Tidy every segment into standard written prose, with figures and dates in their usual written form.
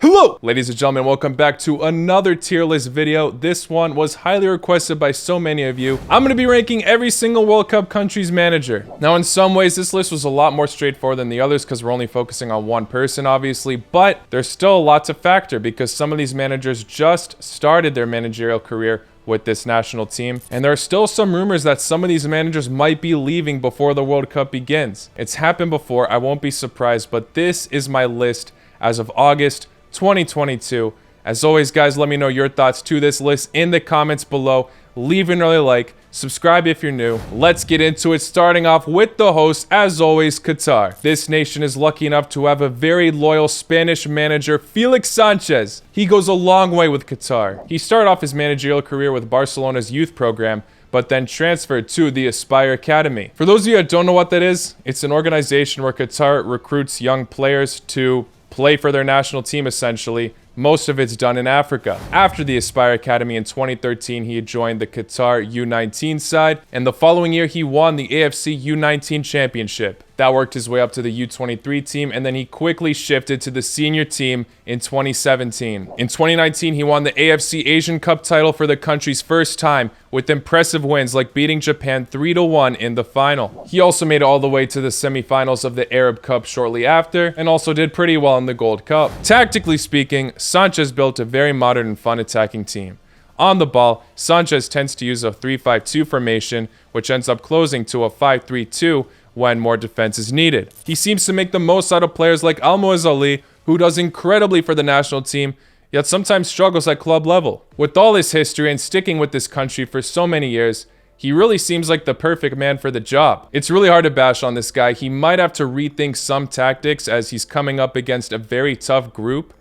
Hello, ladies and gentlemen, welcome back to another tier list video. This one was highly requested by so many of you. I'm going to be ranking every single World Cup country's manager. Now, in some ways, this list was a lot more straightforward than the others because we're only focusing on one person, obviously, but there's still a lot to factor because some of these managers just started their managerial career with this national team, and there are still some rumors that some of these managers might be leaving before the World Cup begins. It's happened before, I won't be surprised, but this is my list as of August 2022. As always, guys, let me know your thoughts to this list in the comments below. Leave an early like, subscribe if you're new. Let's get into it, starting off with the host, as always, Qatar. This nation is lucky enough to have a very loyal Spanish manager, FELIX Sanchez. He goes a long way with Qatar. He started off his managerial career with Barcelona's youth program, but then transferred to the Aspire Academy. For those of you that don't know what that is, it's an organization where Qatar recruits young players to play for their national team, essentially. Most of it's done in Africa. After the Aspire Academy in 2013, he joined the Qatar U19 side, and the following year he won the AFC U19 championship. That worked his way up to the U23 team, and then he quickly shifted to the senior team in 2017. In 2019, he won the AFC Asian Cup title for the country's first time, with impressive wins like beating Japan 3-1 in the final. He also made it all the way to the semifinals of the Arab Cup shortly after, and also did pretty well in the Gold Cup. Tactically speaking, Sanchez built a very modern and fun attacking team. On the ball, Sanchez tends to use a 3-5-2 formation, which ends up closing to a 5-3-2 when more defense is needed. He seems to make the most out of players like Ali, who does incredibly for the national team, yet sometimes struggles at club level. With all his history and sticking with this country for so many years, he really seems like the perfect man for the job. It's really hard to bash on this guy. He might have to rethink some tactics as he's coming up against a very tough group,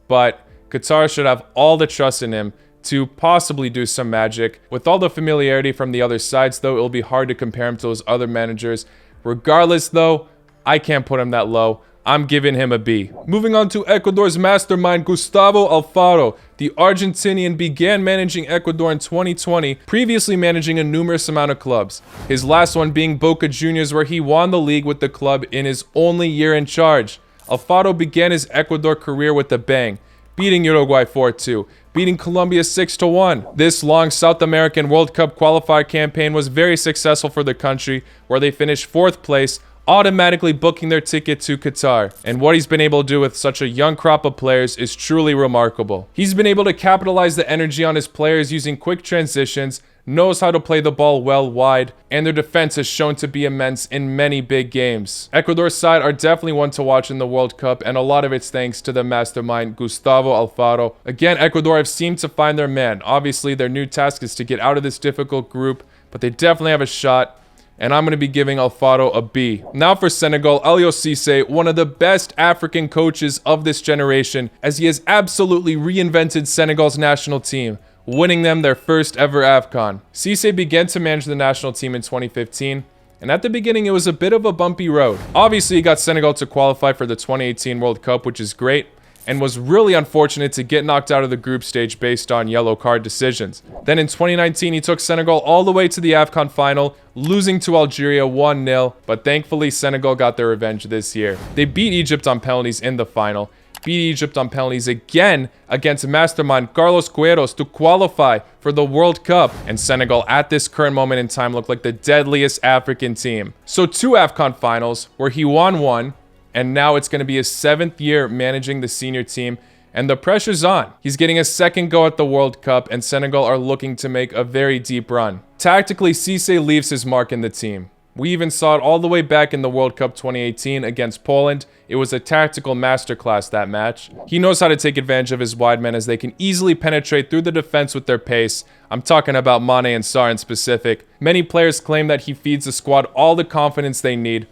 but Qatar should have all the trust in him to possibly do some magic. With all the familiarity from the other sides, though, it'll be hard to compare him to those other managers. Regardless, though, I can't put him that low. I'm giving him a B. Moving on to Ecuador's mastermind, Gustavo Alfaro. The Argentinian began managing Ecuador in 2020, previously managing a numerous amount of clubs. His last one being Boca Juniors, where he won the league with the club in his only year in charge. Alfaro began his Ecuador career with a bang, beating Uruguay 4-2, beating Colombia 6-1. This long South American World Cup qualifier campaign was very successful for the country, where they finished 4th place, automatically booking their ticket to Qatar. And what he's been able to do with such a young crop of players is truly remarkable. He's been able to capitalize the energy on his players using quick transitions, knows how to play the ball well wide, and their defense has shown to be immense in many big games. Ecuador's side are definitely one to watch in the World Cup, and a lot of it's thanks to the mastermind Gustavo Alfaro. Again, Ecuador have seemed to find their man. Obviously, their new task is to get out of this difficult group, but they definitely have a shot, and I'm going to be giving Alfaro a B. Now for Senegal, Aliou Cissé, one of the best African coaches of this generation, as he has absolutely reinvented Senegal's national team, winning them their first ever AFCON. Cissé began to manage the national team in 2015, and at the beginning it was a bit of a bumpy road. Obviously, he got Senegal to qualify for the 2018 World Cup, which is great, and was really unfortunate to get knocked out of the group stage based on yellow card decisions. Then in 2019, he took Senegal all the way to the AFCON final, losing to Algeria 1-0, but thankfully Senegal got their revenge this year. They beat Egypt on penalties in the final, beat Egypt on penalties again against mastermind Carlos Queiroz to qualify for the World Cup, and Senegal at this current moment in time look like the deadliest African team. So 2 AFCON finals where he won 1, and now it's going to be his 7th year managing the senior team, and the pressure's on. He's getting a second go at the World Cup, and Senegal are looking to make a very deep run. Tactically, Cissé leaves his mark in the team. We even saw it all the way back in the World Cup 2018 against Poland. It was a tactical masterclass, that match. He knows how to take advantage of his wide men as they can easily penetrate through the defense with their pace. I'm talking about Mane and Sarr in specific. Many players claim that he feeds the squad all the confidence they need,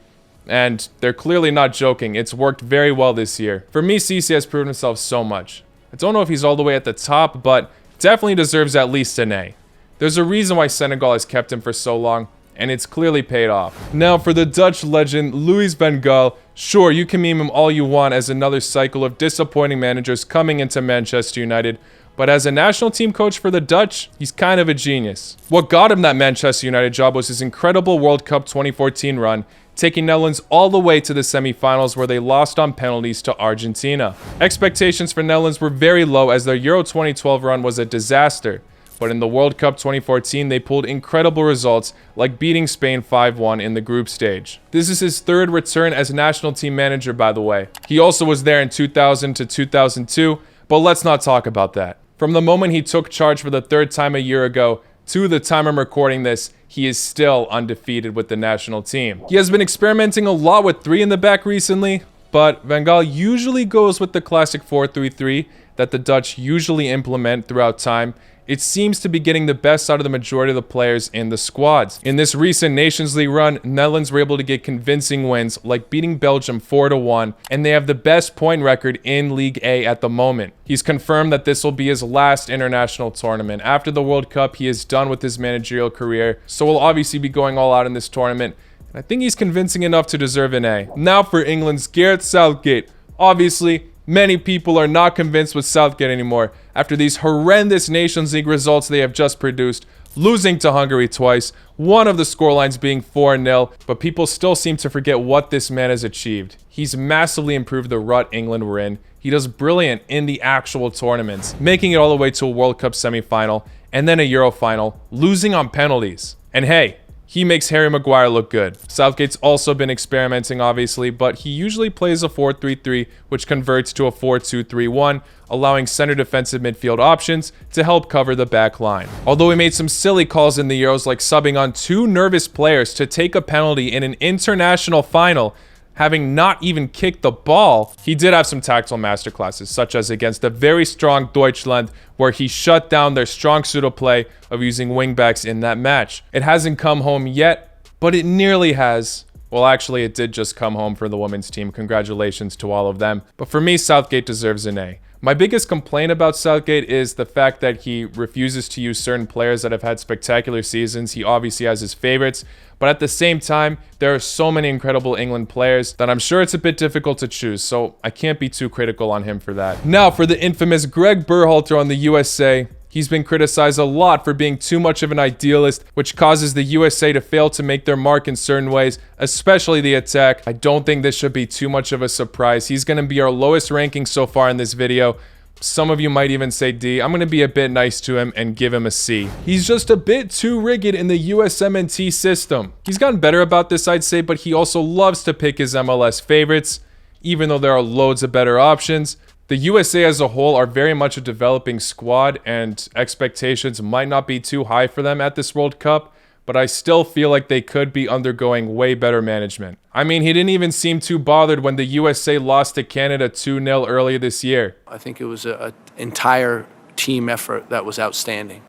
and they're clearly not joking. It's worked very well this year. For me, Cissé has proven himself so much. I don't know if he's all the way at the top, but definitely deserves at least an A. There's a reason why Senegal has kept him for so long, and it's clearly paid off. Now for the Dutch legend, Louis van Gaal. Sure, you can meme him all you want as another cycle of disappointing managers coming into Manchester United, but as a national team coach for the Dutch, he's kind of a genius. What got him that Manchester United job was his incredible World Cup 2014 run, taking Netherlands all the way to the semifinals where they lost on penalties to Argentina. Expectations for Netherlands were very low as their Euro 2012 run was a disaster. But in the World Cup 2014, they pulled incredible results, like beating Spain 5-1 in the group stage. This is his third return as national team manager, by the way. He also was there in 2000 to 2002, but let's not talk about that. From the moment he took charge for the third time a year ago, to the time I'm recording this, he is still undefeated with the national team. He has been experimenting a lot with 3 in the back recently, but Van Gaal usually goes with the classic 4-3-3 that the Dutch usually implement throughout time. It seems to be getting the best out of the majority of the players in the squads. In this recent Nations League run, Netherlands were able to get convincing wins, like beating Belgium 4-1, and they have the best point record in League A at the moment. He's confirmed that this will be his last international tournament. After the World Cup, he is done with his managerial career, so will obviously be going all out in this tournament. I think he's convincing enough to deserve an A. Now for England's Gareth Southgate. Obviously, many people are not convinced with Southgate anymore after these horrendous Nations League results they have just produced, losing to Hungary twice, one of the scorelines being 4-0, but people still seem to forget what this man has achieved. He's massively improved the rut England were in. He does brilliant in the actual tournaments, making it all the way to a World Cup semi-final and then a Euro final, losing on penalties. And hey, he makes Harry Maguire look good. Southgate's also been experimenting, obviously, but he usually plays a 4-3-3, which converts to a 4-2-3-1, allowing center defensive midfield options to help cover the back line. Although he made some silly calls in the Euros, like subbing on 2 nervous players to take a penalty in an international final, having not even kicked the ball, he did have some tactical masterclasses, such as against a very strong Deutschland, where he shut down their strong pseudo-play of using wingbacks in that match. It hasn't come home yet, but it nearly has. Well, actually, it did just come home for the women's team. Congratulations to all of them. But for me, Southgate deserves an A. My biggest complaint about Southgate is the fact that he refuses to use certain players that have had spectacular seasons. He obviously has his favorites, but at the same time, there are so many incredible England players that I'm sure it's a bit difficult to choose, so I can't be too critical on him for that. Now, for the infamous Greg Berhalter on the USA. He's been criticized a lot for being too much of an idealist, which causes the USA to fail to make their mark in certain ways, especially the attack. I don't think this should be too much of a surprise. He's going to be our lowest ranking so far in this video. Some of you might even say D. I'm going to be a bit nice to him and give him a C. He's just a bit too rigid in the USMNT system. He's gotten better about this, I'd say, but he also loves to pick his MLS favorites, even though there are loads of better options. The USA as a whole are very much a developing squad, and expectations might not be too high for them at this World Cup, but I still feel like they could be undergoing way better management. I mean, he didn't even seem too bothered when the USA lost to Canada 2-0 earlier this year. I think it was an entire team effort that was outstanding.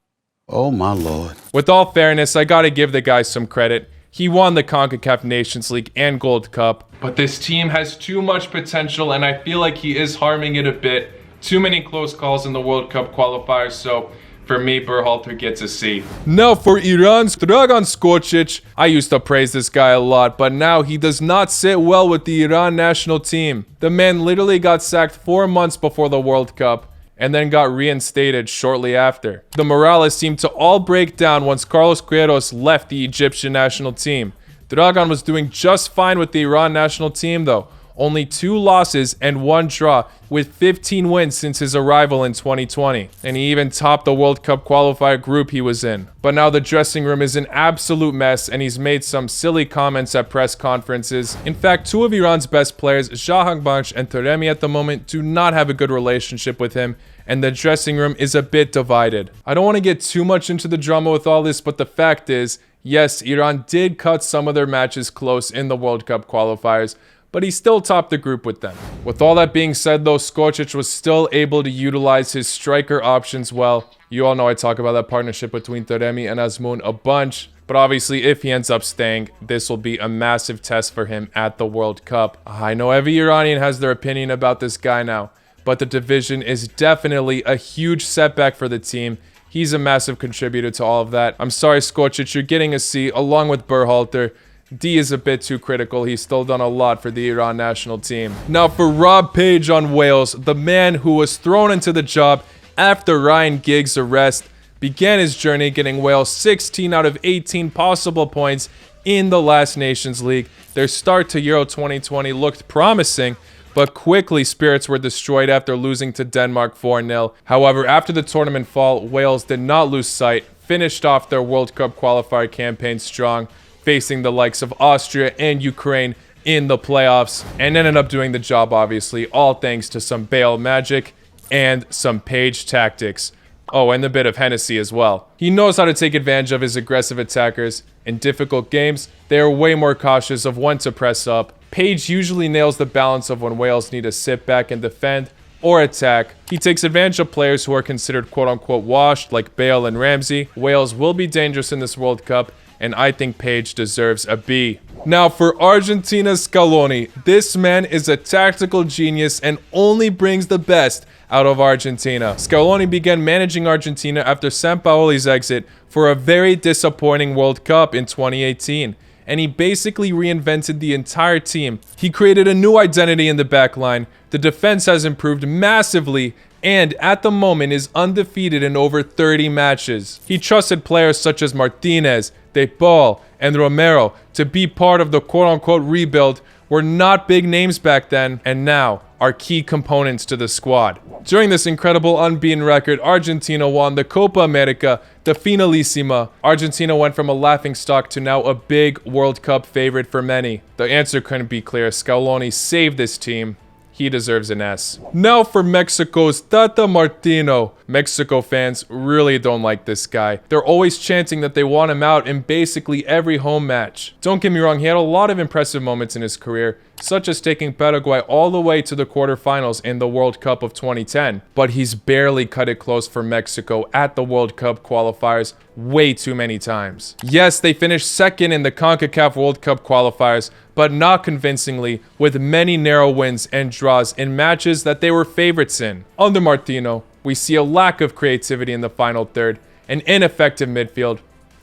Oh my Lord. With all fairness, I gotta give the guy some credit. He won the CONCACAF Nations League and Gold Cup, but this team has too much potential and I feel like he is harming it a bit. Too many close calls in the World Cup qualifiers, so for me, Berhalter gets a C. Now for Iran's Dragan Skocic. I used to praise this guy a lot, but now he does not sit well with the Iran national team. The man literally got sacked 4 months before the World Cup, and then got reinstated shortly after. The morale seemed to all break down once Carlos Queiroz left the Egyptian national team. Dragan was doing just fine with the Iran national team though. Only 2 losses and 1 draw, with 15 wins since his arrival in 2020. And he even topped the World Cup qualifier group he was in. But now the dressing room is an absolute mess, and he's made some silly comments at press conferences. In fact, 2 of Iran's best players, Jahanbakhsh and Taremi at the moment, do not have a good relationship with him, and the dressing room is a bit divided. I don't want to get too much into the drama with all this, but the fact is, yes, Iran did cut some of their matches close in the World Cup qualifiers, but he still topped the group with them. With all that being said though, Skocic was still able to utilize his striker options well. You all know I talk about that partnership between Taremi and Azmoun a bunch, but obviously if he ends up staying, this will be a massive test for him at the World Cup. I know every Iranian has their opinion about this guy now, but the division is definitely a huge setback for the team. He's a massive contributor to all of that. I'm sorry, Skocic, you're getting a C along with Berhalter. D is a bit too critical. He's still done a lot for the Iran national team. Now for Rob Page on Wales, the man who was thrown into the job after Ryan Giggs' arrest, began his journey getting Wales 16 out of 18 possible points in the last Nations League. Their start to Euro 2020 looked promising, but quickly spirits were destroyed after losing to Denmark 4-0. However, after the tournament fall, Wales did not lose sight, finished off their World Cup qualifier campaign strong, facing the likes of Austria and Ukraine in the playoffs, and ended up doing the job, obviously, all thanks to some Bale magic and some Page tactics. Oh, and a bit of Hennessy as well. He knows how to take advantage of his aggressive attackers. In difficult games, they are way more cautious of when to press up. Page usually nails the balance of when Wales need to sit back and defend or attack. He takes advantage of players who are considered quote-unquote washed, like Bale and Ramsey. Wales will be dangerous in this World Cup, and I think Page deserves a B. Now for Argentina's Scaloni, this man is a tactical genius and only brings the best out of Argentina. Scaloni began managing Argentina after Sampaoli's exit for a very disappointing World Cup in 2018, and he basically reinvented the entire team. He created a new identity in the backline, the defense has improved massively, and at the moment is undefeated in over 30 matches. He trusted players such as Martinez, De Paul, and Romero to be part of the quote-unquote rebuild. Were not big names back then, and now are key components to the squad. During this incredible unbeaten record, Argentina won the Copa America, the Finalissima. Argentina went from a laughingstock to now a big World Cup favorite for many. The answer couldn't be clear. Scaloni saved this team. He deserves an S. Now for Mexico's Tata Martino. Mexico fans really don't like this guy. They're always chanting that they want him out in basically every home match. Don't get me wrong, he had a lot of impressive moments in his career, such as taking Paraguay all the way to the quarterfinals in the World Cup of 2010. But he's barely cut it close for Mexico at the World Cup qualifiers way too many times. Yes, they finished second in the CONCACAF World Cup qualifiers, but not convincingly, with many narrow wins and draws in matches that they were favorites in. Under Martino, we see a lack of creativity in the final third, an ineffective midfield,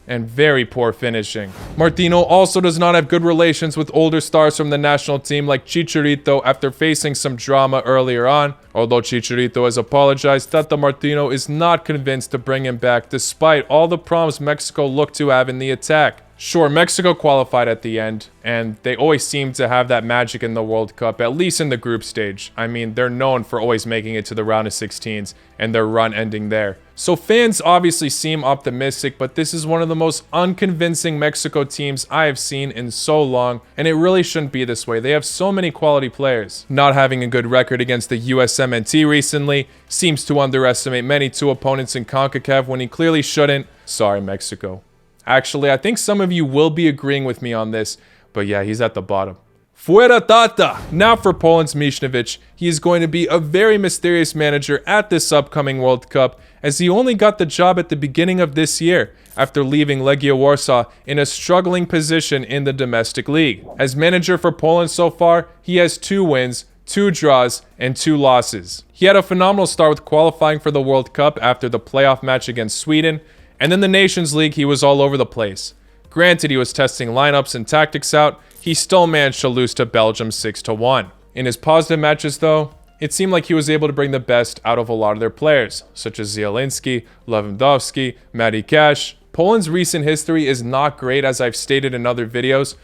and very poor finishing. Martino also does not have good relations with older stars from the national team like Chicharito after facing some drama earlier on. Although Chicharito has apologized, Tata Martino is not convinced to bring him back despite all the problems Mexico looked to have in the attack. Sure, Mexico qualified at the end, and they always seem to have that magic in the World Cup, at least in the group stage. I mean, they're known for always making it to the round of 16s, and their run ending there. So fans obviously seem optimistic, but this is one of the most unconvincing Mexico teams I have seen in so long, and it really shouldn't be this way. They have so many quality players. Not having a good record against the USMNT recently seems to underestimate many two opponents in CONCACAF when he clearly shouldn't. Sorry, Mexico. Actually, I think some of you will be agreeing with me on this, but yeah, he's at the bottom. Fuera Tata! Now for Poland's Michniewicz. He is going to be a very mysterious manager at this upcoming World Cup, as he only got the job at the beginning of this year, after leaving Legia Warsaw in a struggling position in the domestic league. As manager for Poland so far, he has 2 wins, 2 draws, and 2 losses. He had a phenomenal start with qualifying for the World Cup after the playoff match against Sweden, and in the Nations League, he was all over the place. Granted, he was testing lineups and tactics out, he still managed to lose to Belgium 6-1. In his positive matches though, it seemed like he was able to bring the best out of a lot of their players, such as Zielinski, Lewandowski, Matty Cash. Poland's recent history is not great, as I've stated in other videos,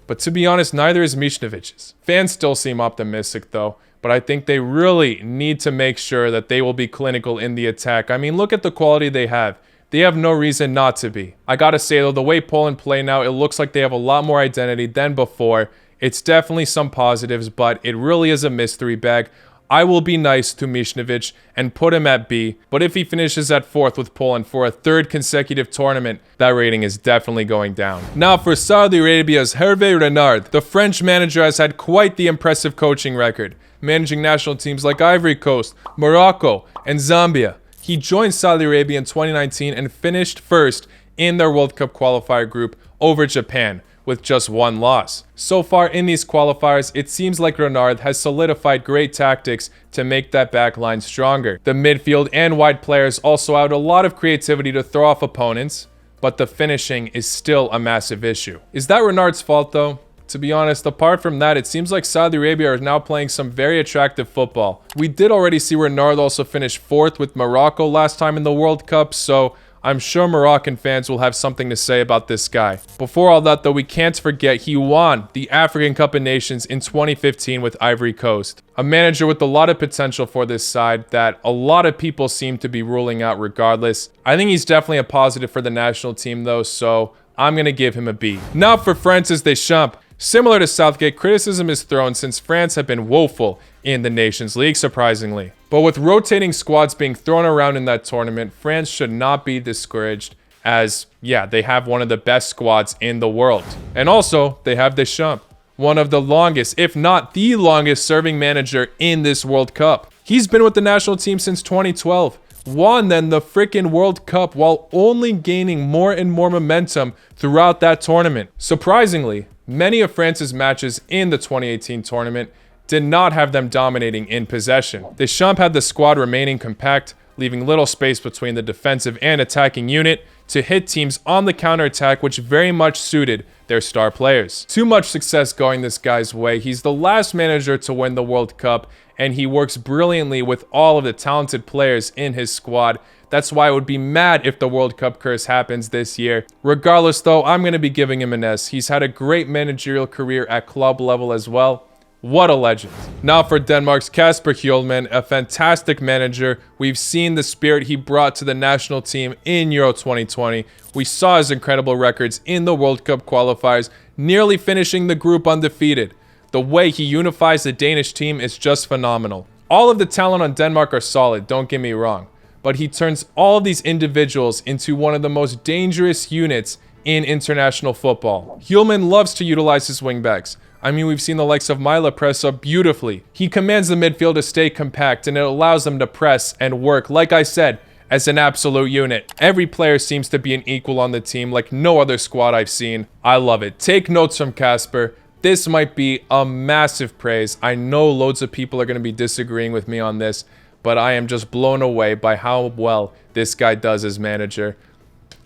but to be honest, neither is Michniewicz's. Fans still seem optimistic though, but I think they really need to make sure that they will be clinical in the attack. I mean, look at the quality they have. They have no reason not to be. I gotta say though, the way Poland play now, it looks like they have a lot more identity than before. It's definitely some positives, but it really is a mystery bag. I will be nice to Michniewicz and put him at B, but if he finishes at 4th with Poland for a 3rd consecutive tournament, that rating is definitely going down. Now for Saudi Arabia's Hervé Renard. The French manager has had quite the impressive coaching record, managing national teams like Ivory Coast, Morocco, and Zambia. He joined Saudi Arabia in 2019 and finished 1st in their World Cup qualifier group over Japan, with just 1 loss. So far in these qualifiers, it seems like Renard has solidified great tactics to make that back line stronger. The midfield and wide players also had a lot of creativity to throw off opponents, but the finishing is still a massive issue. Is that Renard's fault though? To be honest, apart from that, it seems like Saudi Arabia are now playing some very attractive football. We did already see Renard also finish 4th with Morocco last time in the World Cup, so I'm sure Moroccan fans will have something to say about this guy. Before all that though, we can't forget he won the African Cup of Nations in 2015 with Ivory Coast. A manager with a lot of potential for this side that a lot of people seem to be ruling out regardless. I think he's definitely a positive for the national team though, so I'm going to give him a B. Now for Francis Deschamps. Similar to Southgate, criticism is thrown since France have been woeful in the Nations League, surprisingly. But with rotating squads being thrown around in that tournament, France should not be discouraged as, yeah, they have one of the best squads in the world. And also, they have Deschamps, one of the longest, if not the longest serving manager in this World Cup. He's been with the national team since 2012. Won then the freaking World Cup while only gaining more and more momentum throughout that tournament. Surprisingly, many of France's matches in the 2018 tournament did not have them dominating in possession. Deschamps had the squad remaining compact, leaving little space between the defensive and attacking unit to hit teams on the counterattack, which very much suited their star players. Too much success going this guy's way. He's the last manager to win the World Cup, and he works brilliantly with all of the talented players in his squad. That's why I would be mad if the World Cup curse happens this year. Regardless though, I'm going to be giving him an S. He's had a great managerial career at club level as well. What a legend. Now for Denmark's Kasper HJULMAND, a fantastic manager. We've seen the spirit he brought to the national team in Euro 2020. We saw his incredible records in the World Cup qualifiers, nearly finishing the group undefeated. The way he unifies the Danish team is just phenomenal. All of the talent on Denmark are solid, don't get me wrong, but he turns all of these individuals into one of the most dangerous units in international football. HJULMAND loves to utilize his wingbacks. I mean, we've seen the likes of Mila press up beautifully. He commands the midfield to stay compact, and it allows them to press and work, like I said, as an absolute unit. Every player seems to be an equal on the team like no other squad I've seen. I love it. Take notes from Kasper. This might be a massive praise. I know loads of people are going to be disagreeing with me on this, but I am just blown away by how well this guy does as manager.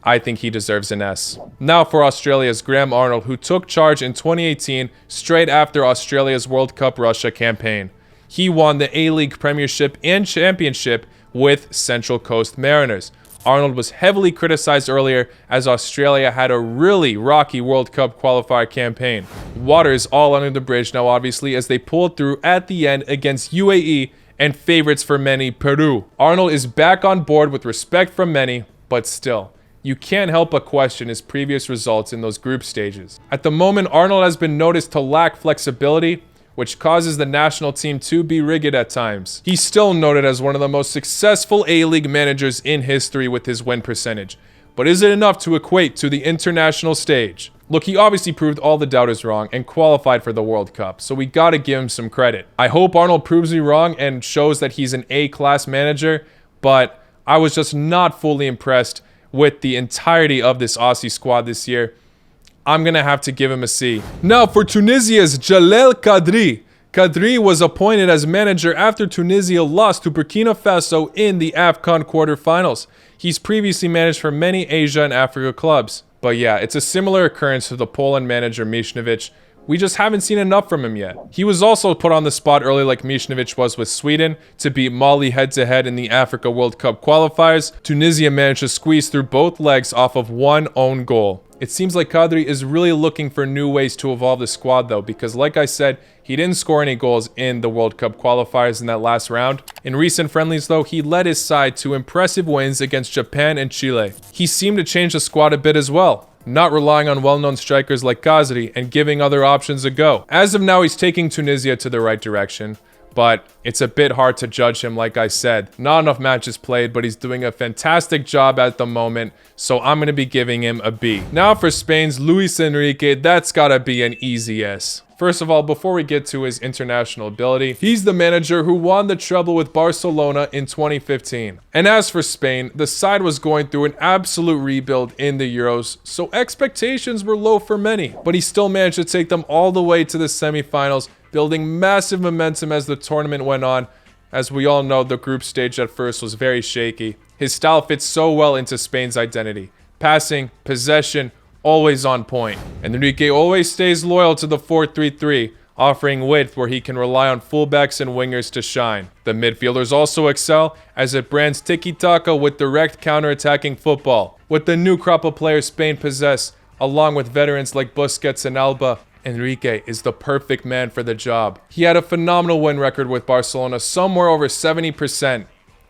I think he deserves an S. Now for Australia's Graham Arnold, who took charge in 2018 straight after Australia's World Cup Russia campaign. He won the A-League Premiership and Championship with Central Coast Mariners. Arnold was heavily criticized earlier as Australia had a really rocky World Cup qualifier campaign. Water is all under the bridge now, obviously, as they pulled through at the end against UAE and favorites for many, Peru. Arnold is back on board with respect from many, but still, you can't help but question his previous results in those group stages. At the moment, Arnold has been noticed to lack flexibility, which causes the national team to be rigid at times. He's still noted as one of the most successful A-League managers in history with his win percentage. But is it enough to equate to the international stage? Look, he obviously proved all the doubters wrong and qualified for the World Cup, so we gotta give him some credit. I hope Arnold proves me wrong and shows that he's an A-class manager, but I was just not fully impressed with the entirety of this Aussie squad this year. I'm gonna have to give him a C. Now for Tunisia's Jalel Kadri. Kadri was appointed as manager after Tunisia lost to Burkina Faso in the AFCON quarterfinals. He's previously managed for many Asia and Africa clubs. But yeah, it's a similar occurrence to the Poland manager Michnovic. We just haven't seen enough from him yet. He was also put on the spot early like Michnovic was with Sweden to beat Mali head-to-head in the Africa World Cup qualifiers. Tunisia managed to squeeze through both legs off of one own goal. It seems like Kadri is really looking for new ways to evolve the squad though, because like I said, he didn't score any goals in the World Cup qualifiers in that last round. In recent friendlies though, he led his side to impressive wins against Japan and Chile. He seemed to change the squad a bit as well, not relying on well-known strikers like Kadri and giving other options a go. As of now, he's taking Tunisia to the right direction, but it's a bit hard to judge him, like I said. Not enough matches played, but he's doing a fantastic job at the moment, so I'm going to be giving him a B. Now for Spain's Luis Enrique, that's gotta be an easy S. First of all, before we get to his international ability, he's the manager who won the treble with Barcelona in 2015. And as for Spain, the side was going through an absolute rebuild in the Euros, so expectations were low for many. But he still managed to take them all the way to the semifinals, building massive momentum as the tournament went on. As we all know, the group stage at first was very shaky. His style fits so well into Spain's identity. Passing, possession, always on point. And Enrique always stays loyal to the 4-3-3, offering width where he can rely on fullbacks and wingers to shine. The midfielders also excel as it brands tiki-taka with direct counter-attacking football. With the new crop of players Spain possess, along with veterans like Busquets and Alba, Enrique is the perfect man for the job. He had a phenomenal win record with Barcelona, somewhere over 70%.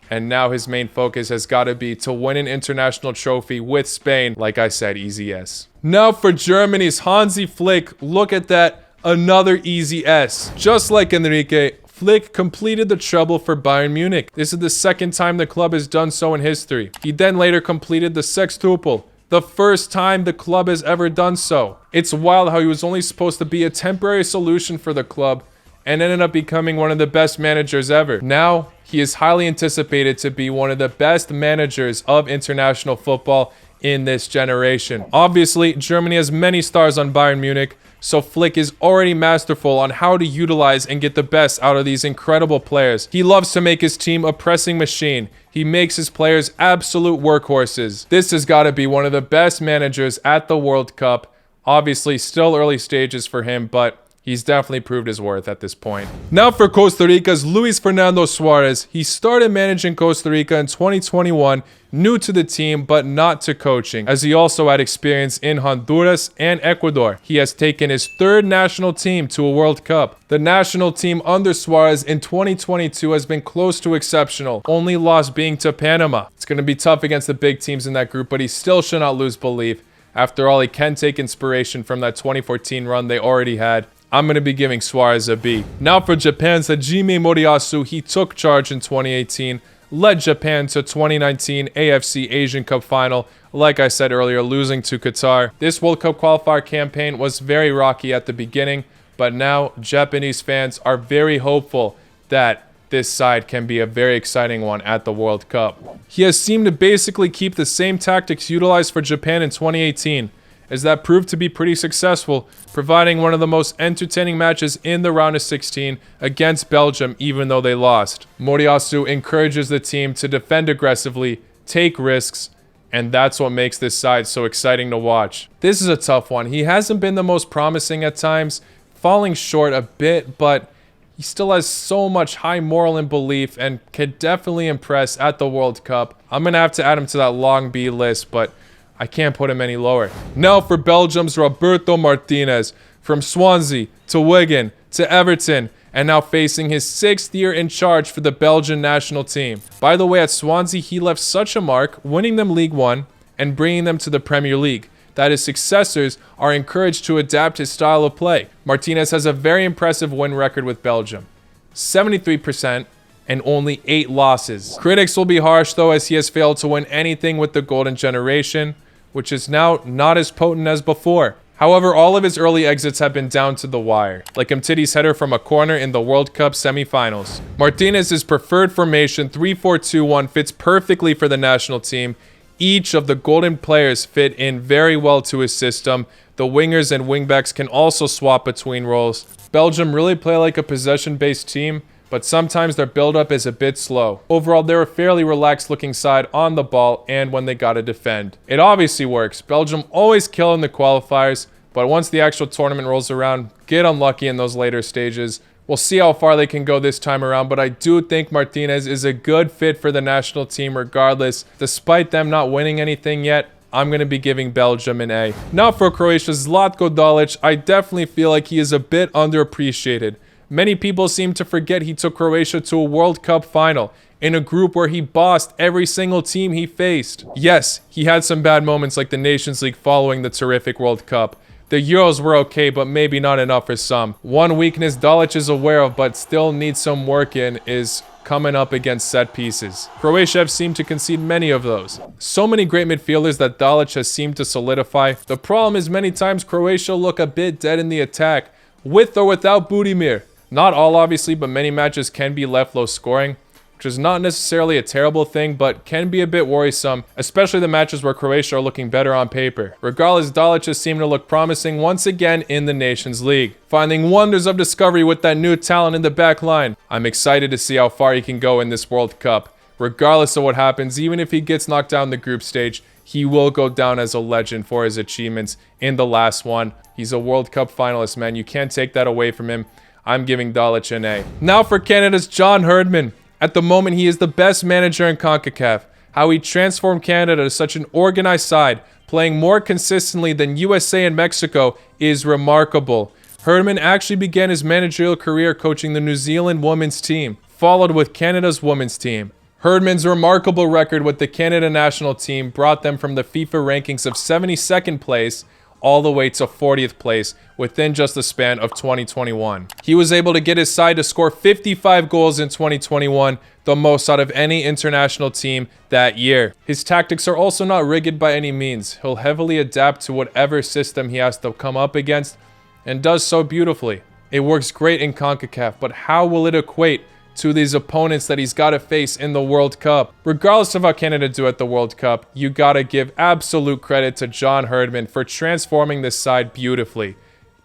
And now his main focus has got to be to win an international trophy with Spain. Like I said, easy S. Now for Germany's Hansi Flick, look at that. Another easy S. Just like Enrique, Flick completed the treble for Bayern Munich. This is the second time the club has done so in history. He then later completed the sextuple, the first time the club has ever done so. It's wild how he was only supposed to be a temporary solution for the club and ended up becoming one of the best managers ever. Now, he is highly anticipated to be one of the best managers of international football in this generation. Obviously, Germany has many stars on Bayern Munich, so Flick is already masterful on how to utilize and get the best out of these incredible players. He loves to make his team a pressing machine. He makes his players absolute workhorses. This has got to be one of the best managers at the World Cup. Obviously, still early stages for him, but he's definitely proved his worth at this point. Now for Costa Rica's Luis Fernando Suarez. He started managing Costa Rica in 2021, new to the team but not to coaching, as he also had experience in Honduras and Ecuador. He has taken his third national team to a World Cup. The national team under Suarez in 2022 has been close to exceptional, only loss being to Panama. It's going to be tough against the big teams in that group, but he still should not lose belief. After all, he can take inspiration from that 2014 run they already had. I'm going to be giving Suarez a B. Now for Japan's HAJIME MORIYASU, he took charge in 2018, led Japan to 2019 AFC Asian Cup final, like I said earlier, losing to Qatar. This World Cup qualifier campaign was very rocky at the beginning, but now Japanese fans are very hopeful that this side can be a very exciting one at the World Cup. He has seemed to basically keep the same tactics utilized for Japan in 2018, as that proved to be pretty successful, providing one of the most entertaining matches in the round of 16 against Belgium, even though they lost. Moriyasu encourages the team to defend aggressively, take risks, and that's what makes this side so exciting to watch. This is a tough one. He hasn't been the most promising at times, falling short a bit, but he still has so much high moral and belief and can definitely impress at the World Cup. I'm going to have to add him to that long B list, but I can't put him any lower. Now for Belgium's Roberto Martinez. From Swansea to Wigan to Everton, and now facing his 6th year in charge for the Belgian national team. By the way, at Swansea, he left such a mark, winning them League One and bringing them to the Premier League, that his successors are encouraged to adapt his style of play. Martinez has a very impressive win record with Belgium, 73%. And only 8 losses. Critics will be harsh though, as he has failed to win anything with the Golden Generation, which is now not as potent as before. However, all of his early exits have been down to the wire, like Umtiti's header from a corner in the World Cup semi-finals. Martinez's preferred formation 3-4-2-1 fits perfectly for the national team. Each of the golden players fit in very well to his system. The wingers and wingbacks can also swap between roles. Belgium really play like a possession-based team, but sometimes their build-up is a bit slow. Overall, they're a fairly relaxed-looking side on the ball and when they gotta defend. It obviously works. Belgium always kill in the qualifiers, but once the actual tournament rolls around, get unlucky in those later stages. We'll see how far they can go this time around, but I do think Martinez is a good fit for the national team regardless. Despite them not winning anything yet, I'm going to be giving Belgium an A. Now for Croatia's Zlatko Dalic, I definitely feel like he is a bit underappreciated. Many people seem to forget he took Croatia to a World Cup final in a group where he bossed every single team he faced. Yes, he had some bad moments like the Nations League following the terrific World Cup. The Euros were okay, but maybe not enough for some. One weakness Dalic is aware of but still needs some work in is coming up against set pieces. Croatia have seemed to concede many of those. So many great midfielders that Dalic has seemed to solidify. The problem is many times Croatia look a bit dead in the attack, with or without Budimir. Not all, obviously, but many matches can be left low scoring, which is not necessarily a terrible thing, but can be a bit worrisome, especially the matches where Croatia are looking better on paper. Regardless, Dalic has seemed to look promising once again in the Nations League, finding wonders of discovery with that new talent in the back line. I'm excited to see how far he can go in this World Cup. regardless of what happens, even if he gets knocked down in the group stage, he will go down as a legend for his achievements in the last one. He's a World Cup finalist, man. You can't take that away from him. I'm giving Dalic an A. Now for Canada's John Herdman. At the moment, he is the best manager in CONCACAF. How he transformed Canada to such an organized side, playing more consistently than USA and Mexico, is remarkable. Herdman actually began his managerial career coaching the New Zealand women's team, followed with Canada's women's team. Herdman's remarkable record with the Canada national team brought them from the FIFA rankings of 72nd place all the way to 40th place within just the span of 2021. He was able to get his side to score 55 goals in 2021, the most out of any international team that year. His tactics are also not rigged by any means. He'll heavily adapt to whatever system he has to come up against, and does so beautifully. It works great in CONCACAF, but how will it equate to these opponents that he's got to face in the World Cup? Regardless of how Canada do at the World Cup, you gotta give absolute credit to John Herdman for transforming this side beautifully.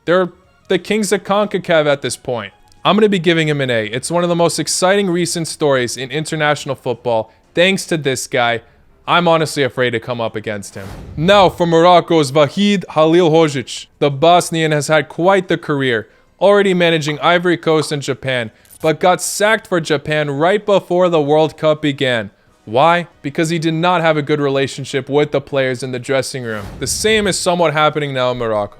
They're the kings of CONCACAF at this point. I'm gonna be giving him an A. It's one of the most exciting recent stories in international football. Thanks to this guy, I'm honestly afraid to come up against him. Now for Morocco's Vahid Halilhodžić. The Bosnian has had quite the career, already managing Ivory Coast and Japan, but got sacked for Japan right before the World Cup began. Why? Because he did not have a good relationship with the players in the dressing room. The same is somewhat happening now in Morocco.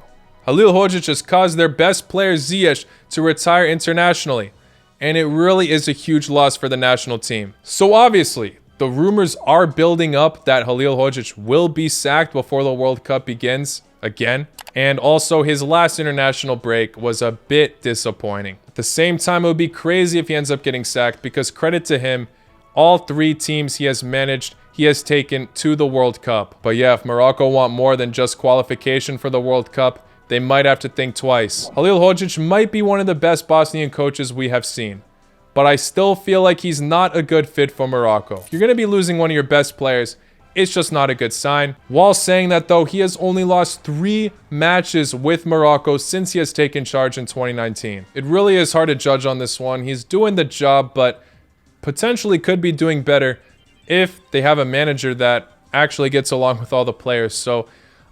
Halilhodžić has caused their best player Ziyech to retire internationally, and it really is a huge loss for the national team. So obviously, the rumors are building up that Halilhodžić will be sacked before the World Cup begins again. And also, his last international break was a bit disappointing. At the same time, it would be crazy if he ends up getting sacked, because credit to him, all 3 teams he has managed, he has taken to the World Cup. But yeah, if Morocco want more than just qualification for the World Cup, they might have to think twice. Halilhodžić might be one of the best Bosnian coaches we have seen, but I still feel like he's not a good fit for Morocco. If you're going to be losing one of your best players, it's just not a good sign. While saying that though, he has only lost 3 matches with Morocco since he has taken charge in 2019. It really is hard to judge on this one. He's doing the job, but potentially could be doing better if they have a manager that actually gets along with all the players. So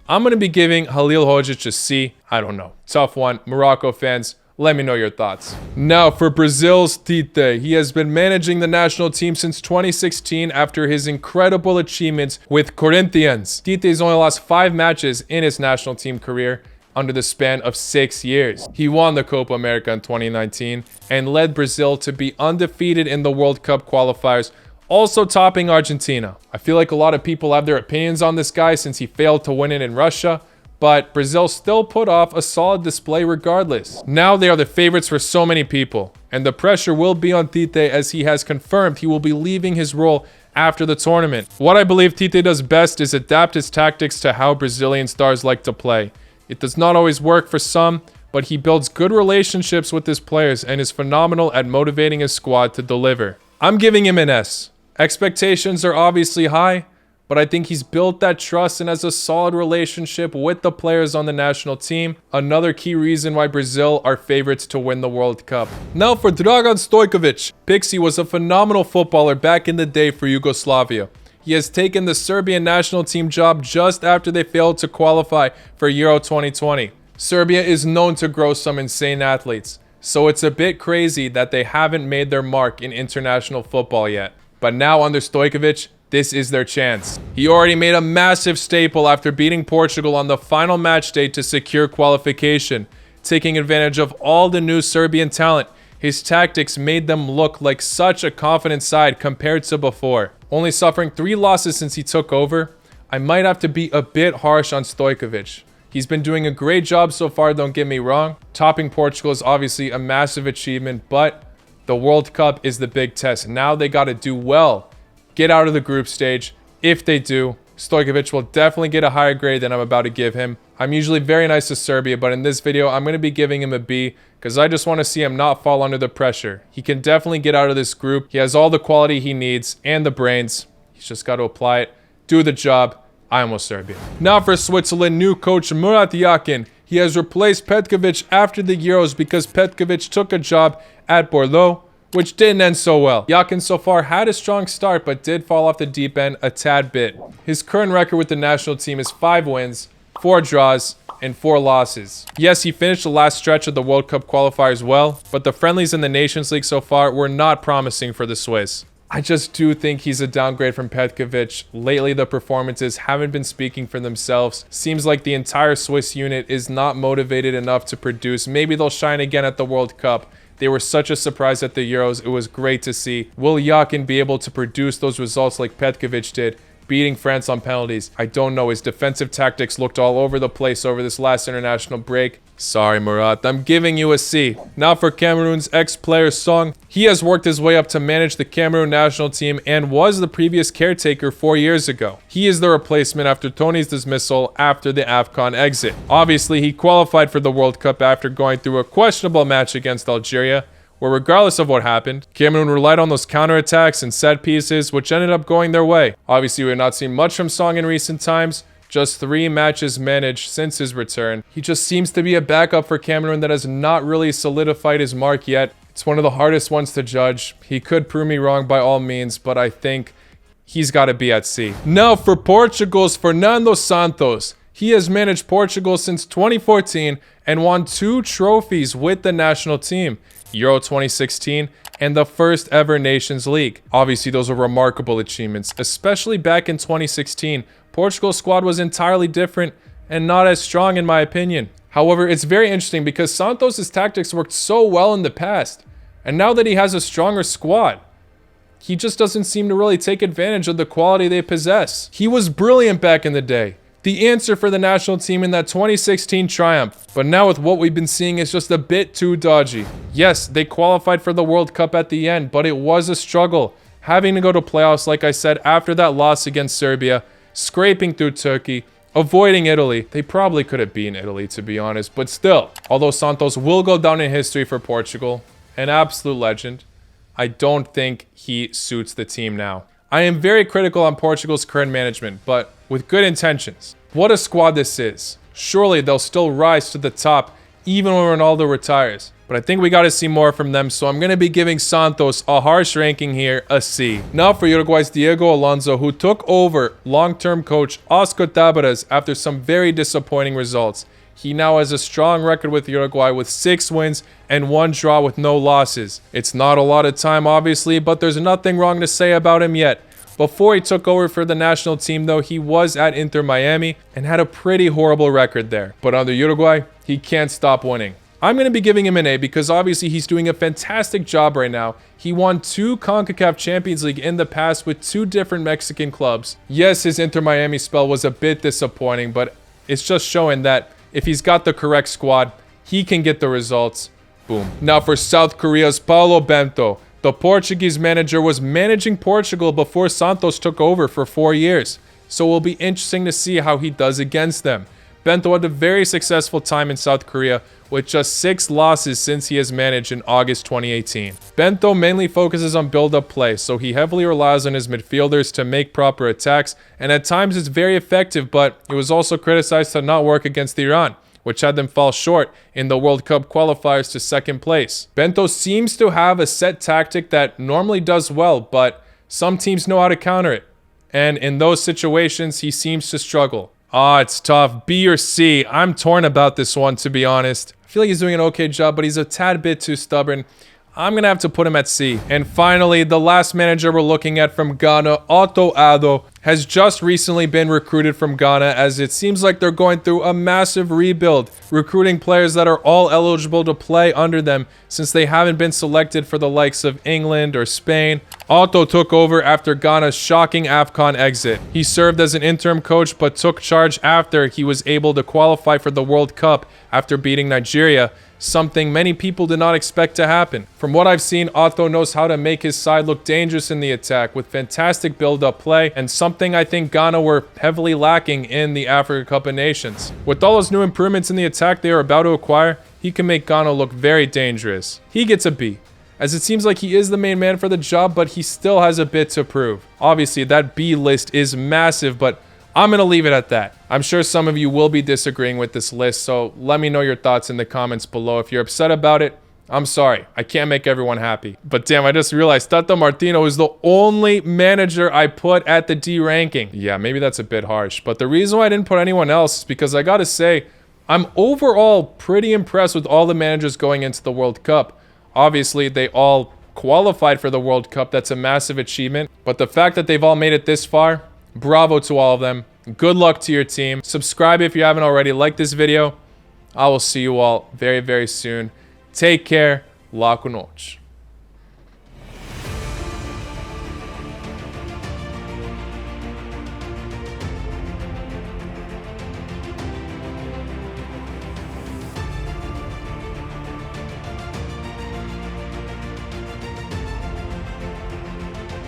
I'm going to be giving Halilhodžić a C. I don't know. Tough one. Morocco fans, let me know your thoughts. Now for Brazil's Tite. He has been managing the national team since 2016 after his incredible achievements with Corinthians. Tite's only lost 5 matches in his national team career under the span of 6 years. He won the Copa America in 2019 and led Brazil to be undefeated in the World Cup qualifiers, also topping Argentina. I feel like a lot of people have their opinions on this guy since he failed to win it in Russia, but Brazil still put off a solid display regardless. Now they are the favorites for so many people, and the pressure will be on Tite as he has confirmed he will be leaving his role after the tournament. What I believe Tite does best is adapt his tactics to how Brazilian stars like to play. It does not always work for some, but he builds good relationships with his players and is phenomenal at motivating his squad to deliver. I'm giving him an S. Expectations are obviously high, but I think he's built that trust and has a solid relationship with the players on the national team. Another key reason why Brazil are favorites to win the World Cup. Now for Dragan Stojković. Pixie was a phenomenal footballer back in the day for Yugoslavia. He has taken the Serbian national team job just after they failed to qualify for Euro 2020. Serbia is known to grow some insane athletes, so it's a bit crazy that they haven't made their mark in international football yet. But now under Stojković, this is their chance. He already made a massive staple after beating Portugal on the final match day to secure qualification. Taking advantage of all the new Serbian talent, his tactics made them look like such a confident side compared to before. Only suffering 3 losses since he took over, I might have to be a bit harsh on Stojković. He's been doing a great job so far, don't get me wrong. Topping Portugal is obviously a massive achievement, but the World Cup is the big test. Now they got to do well. Get out of the group stage. If they do, Stojković will definitely get a higher grade than I'm about to give him. I'm usually very nice to Serbia, but in this video, I'm going to be giving him a B because I just want to see him not fall under the pressure. He can definitely get out of this group. He has all the quality he needs and the brains. He's just got to apply it, do the job. I almost Serbia. Now for Switzerland, new coach MURAT YAKIN. He has replaced Petkovic after the Euros because Petkovic took a job at Bordeaux. which didn't end so well. Yakin so far had a strong start, but did fall off the deep end a tad bit. His current record with the national team is 5 wins, 4 draws, and 4 losses. Yes, he finished the last stretch of the World Cup qualifiers well, but the friendlies in the Nations League so far were not promising for the Swiss. I just do think he's a downgrade from Petkovic. Lately, the performances haven't been speaking for themselves. Seems like the entire Swiss unit is not motivated enough to produce. Maybe they'll shine again at the World Cup. They were such a surprise at the Euros. It was great to see. Will Yakin be able to produce those results like Petkovic did, beating France on penalties? I don't know. His defensive tactics looked all over the place over this last international break. Sorry, Murat, I'm giving you a C. Now for Cameroon's ex-player Song. He has worked his way up to manage the Cameroon national team and was the previous caretaker 4 years ago. He is the replacement after Tony's dismissal after the AFCON exit. Obviously, he qualified for the World Cup after going through a questionable match against Algeria, where regardless of what happened, Cameroon relied on those counterattacks and set pieces, which ended up going their way. Obviously, we have not seen much from Song in recent times. Just 3 matches managed since his return. He just seems to be a backup for Cameroon that has not really solidified his mark yet. It's one of the hardest ones to judge. He could prove me wrong by all means, but I think he's got to be at C. Now for Portugal's Fernando Santos. He has managed Portugal since 2014 and won 2 trophies with the national team. Euro 2016 and the first ever Nations League. Obviously, those are remarkable achievements, especially back in 2016. Portugal's squad was entirely different and not as strong in my opinion. However, it's very interesting because Santos' tactics worked so well in the past, and now that he has a stronger squad, he just doesn't seem to really take advantage of the quality they possess. He was brilliant back in the day, the answer for the national team in that 2016 triumph, but now with what we've been seeing, it's just a bit too dodgy. Yes, they qualified for the World Cup at the end, but it was a struggle. Having to go to playoffs, like I said, after that loss against Serbia, scraping through Turkey, avoiding Italy. They probably could have beaten Italy, to be honest, but still. Although Santos will go down in history for Portugal, an absolute legend, I don't think he suits the team now. I am very critical on Portugal's current management, but with good intentions. What a squad this is. Surely they'll still rise to the top even when Ronaldo retires. But I think we got to see more from them, so I'm going to be giving Santos a harsh ranking here, a C. Now for Uruguay's Diego Alonso, who took over long-term coach Oscar Tabares after some very disappointing results. He now has a strong record with Uruguay with 6 wins and 1 draw with no losses. It's not a lot of time, obviously, but there's nothing wrong to say about him yet. Before he took over for the national team, though, he was at Inter Miami and had a pretty horrible record there. But under Uruguay, he can't stop winning. I'm going to be giving him an A because obviously he's doing a fantastic job right now. He won 2 CONCACAF Champions League in the past with 2 different Mexican clubs. Yes, his Inter Miami spell was a bit disappointing, but it's just showing that if he's got the correct squad, he can get the results. Boom. Now for South Korea's Paulo Bento. The Portuguese manager was managing Portugal before Santos took over for 4 years. So it will be interesting to see how he does against them. Bento had a very successful time in South Korea with just 6 losses since he has managed in August 2018. Bento mainly focuses on build-up play, so he heavily relies on his midfielders to make proper attacks, and at times it's very effective, but it was also criticized to not work against Iran, which had them fall short in the World Cup qualifiers to 2nd place. Bento seems to have a set tactic that normally does well, but some teams know how to counter it, and in those situations, he seems to struggle. It's tough. B or C. I'm torn about this one, to be honest. I feel like he's doing an okay job, but he's a tad bit too stubborn. I'm going to have to put him at C. And finally, the last manager we're looking at from Ghana, Otto Addo, has just recently been recruited from Ghana, as it seems like they're going through a massive rebuild, recruiting players that are all eligible to play under them since they haven't been selected for the likes of England or Spain. Otto took over after Ghana's shocking AFCON exit. He served as an interim coach but took charge after he was able to qualify for the World Cup after beating Nigeria, something many people did not expect to happen. From what I've seen, Otto knows how to make his side look dangerous in the attack with fantastic build-up play, and something I think Ghana were heavily lacking in the Africa Cup of Nations. With all those new improvements in the attack they are about to acquire, he can make Ghana look very dangerous. He gets a B, as it seems like he is the main man for the job, but he still has a bit to prove. Obviously, that B list is massive, but I'm going to leave it at that. I'm sure some of you will be disagreeing with this list, so let me know your thoughts in the comments below. If you're upset about it, I'm sorry, I can't make everyone happy. But damn, I just realized Tata Martino is the only manager I put at the D ranking. Yeah, maybe that's a bit harsh. But the reason why I didn't put anyone else is because I gotta say, I'm overall pretty impressed with all the managers going into the World Cup. Obviously, they all qualified for the World Cup. That's a massive achievement. But the fact that they've all made it this far, bravo to all of them. Good luck to your team. Subscribe if you haven't already. Like this video. I will see you all very, very soon. Take care. La cu noite.